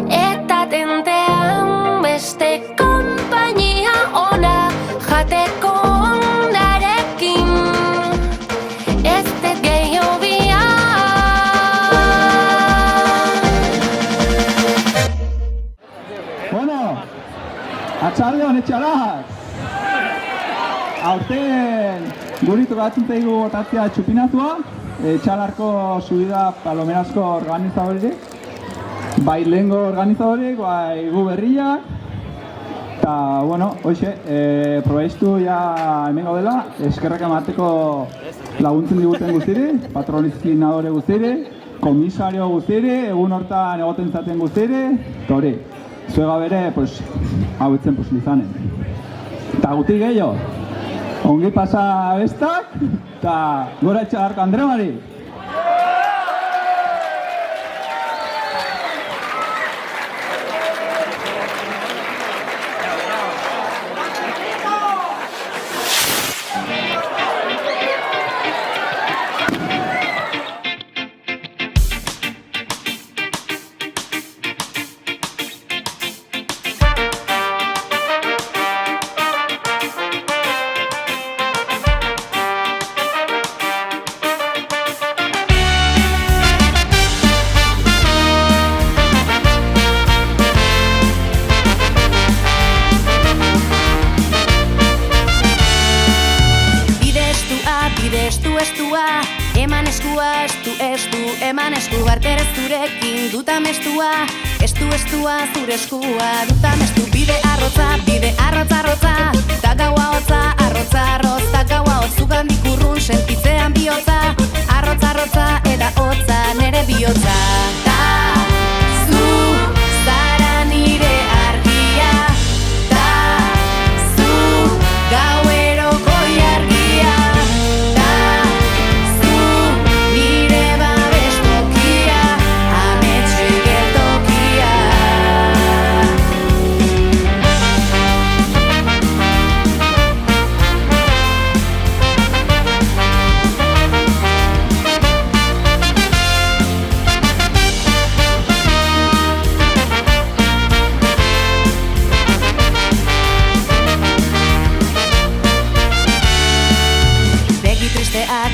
eta tentean beste konpainia ona jateko onarekin ez dut gehiago Bueno, atxaldeon etxaraz! Aurten guri tokatzen zaigu botatzea txupinatua, etxalarko subida palomerazko organizadore, bai lehengo organizadore, bai gu berriak, eta, bueno, hoxe, probeiztu ja hemen gaudela, eskerrak emateko laguntzen diguten guztire, patronizkinadore guztire, komisario guztire, egun hortan egoten zaten guztire, eta hori, zuega bere, pues, hau etzen posibilizanen. Eta guti gehiago, ongi pasa bestak, eta gora etxalarko Andremari! Eman eskua, estu, eman esku barterez zurekin dutam estua, estua, zure eskua dutam estu, bide arrotza, takaua hotza, arrotz, takaua hotzugandik urrun sentitzean bihotza, arrotza, eta hotza nere bihotza. Ta, zu, zara nire argia, ta, zu, gaueroko jargia.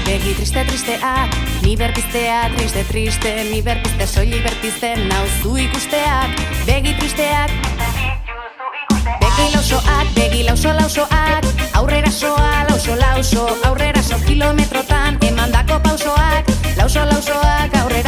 Begi tristeak, ni berpizteak, triste, ni berpizte, soili berpizte, nauzu ikusteak. Begi tristeak, begi lausoak, aurrera soa, lauso, aurrera so kilometrotan, emandako pausoak, lausoak, aurrera